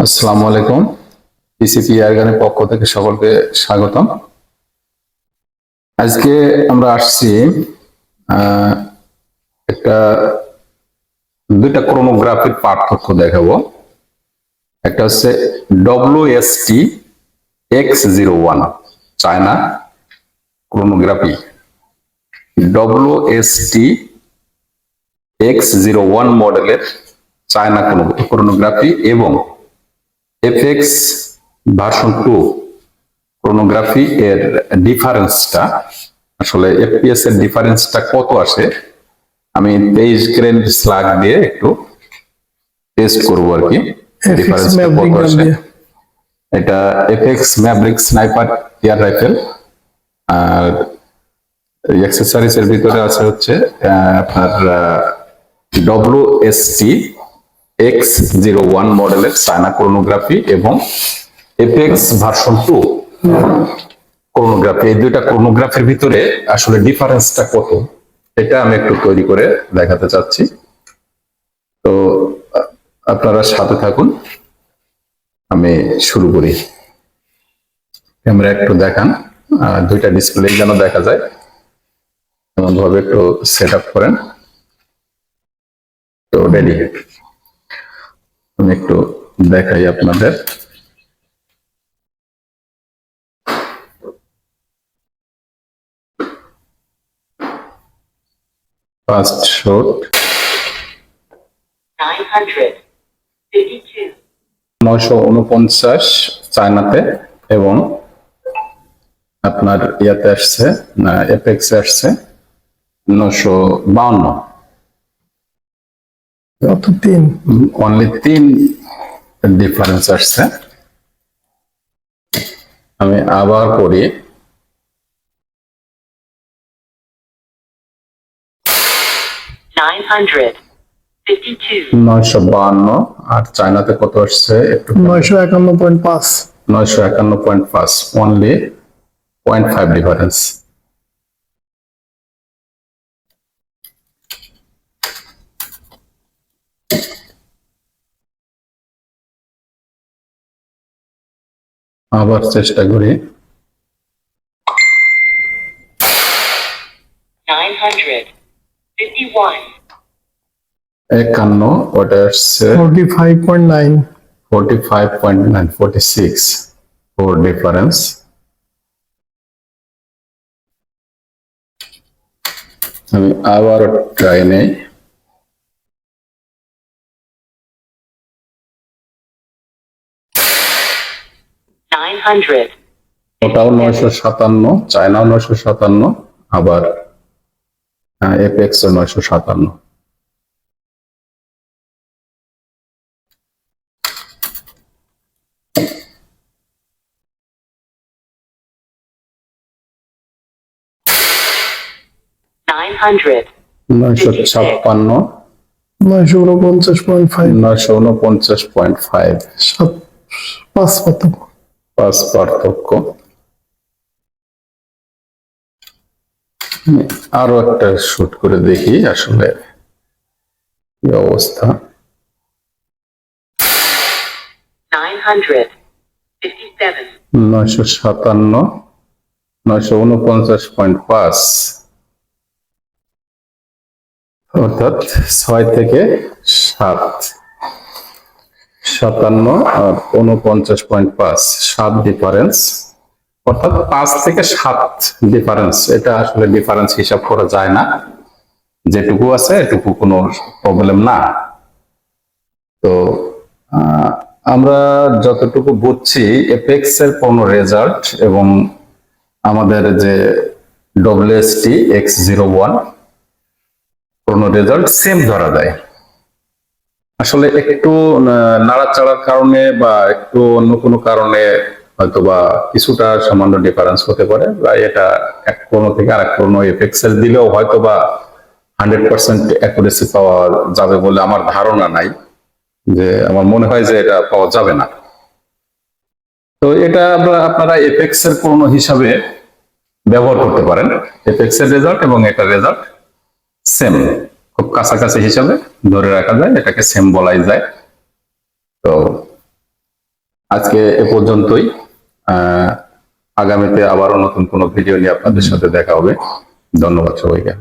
আসসালামু আলাইকুম। পিসিপি এয়ারগানের পক্ষ থেকে সকলকে স্বাগতম। আজকে আমরা আসছি আহ, একটা দুইটা ক্রোনোগ্রাফির পার্থক্য দেখাবো। একটা হচ্ছে WST X01 China ক্রোনোগ্রাফি, WST X01 মডেলের চায়না ক্রোনোগ্রাফি এবং FX ভার্সন 2 ক্রোনোগ্রাফি এর ডিফারেন্সটা, আসলে এফপিএস এর ডিফারেন্সটা কত আসে আমি 23 গ্রেড স্লাগ দিয়ে একটু টেস্ট করবো আর কি। ডিফারেন্সটা কত আসে। এটা FX Maverick sniper air rifle, আর অ্যাক্সেসরিজ এর ভিতরে আছে হচ্ছে আপনার WST X01 মডেলের চায়না ক্রোনোগ্রাফি এবং এফএক্স ভার্সন 2 ক্রোনোগ্রাফি। এই দুইটা ক্রোনোগ্রাফির ভিতরে আসলে ডিফারেন্সটা কত, এটা আমি একটু তৈরি করে দেখাতে চাচ্ছি। তো আপনারা সাথে থাকুন, আমি শুরু করি। ক্যামেরা একটু দেখান, দুইটা ডিসপ্লে যেন দেখা যায় এমন ভাবে একটু সেট আপ করেন। তো রেডি, আমি একটু দেখাই আপনাদের। ফার্স্ট শট 949 চায়নাতে এবং আপনার ইয়াতে আসছে না এপেক্সে আসছে 952। অনলি 3 ডিফারেন্স আসছে। আমি আবার করি 952 আর চায়নাতে কত আসছে একটু 951.5 951.5, অনলি 0.5 ডিফারেন্স। আবার চেষ্টা করি 51, ওটা আসছে 45.9 45.9, 46, 4 ডিফারেন্স। আমি আবার ট্রাই নেই ওটাও 957, চায়নাও 957, আবার এপেক্স 957। নয়শো ছাপ্পান্ন 949.5 949.5, 5 পার্থক্য। 5 পার্থক্য। আরো একটা শুট করে দেখি আসলে কি অবস্থা। 957, 949.5, অর্থাৎ 6 থেকে 7, 57 আর 49.5, 7 ডিফারেন্স, অর্থাৎ 5 থেকে 7 ডিফারেন্স। এটা আসলে ডিফারেন্স হিসাব করা যায় না, যেটুকু আছে এটুকু কোনো প্রবলেম না। তো আমরা যতটুকু বুঝছি এপেক্স এর কোনো রেজাল্ট এবং আমাদের যে WST X01 কোনো রেজাল্ট সেম ধরা দেয়। আসলে একটু নাড়াচাড়ার কারণে বা একটু অন্য কোনো কারণে হয়তোবা কিছুটা সামান্য ডিফারেন্স হতে পারে, বা এটা এক ক্রোনো থেকে আরেক ক্রোনো এপেক্স এর দিলেও হয়তোবা 100% অ্যাকুরেসি পাওয়া যাবে বলে আমার ধারণা নাই, যে আমার মনে হয় যে এটা পাওয়া যাবে না। তো এটা আপনারা এপেক্স এর ক্রোনো হিসাবে ব্যবহার করতে পারেন। এপেক্স এর রেজাল্ট এবং এটার রেজাল্ট সেম, খুব কাছাকাছি হিসাবে ধরে রাখা যায়, এটাকে সেম বলাই যায়। তো আজকে এ পর্যন্তই। আগামীতে আবারও নতুন কোনো ভিডিও নিয়ে আপনাদের সাথে দেখা হবে। ধন্যবাদ সবাইকে।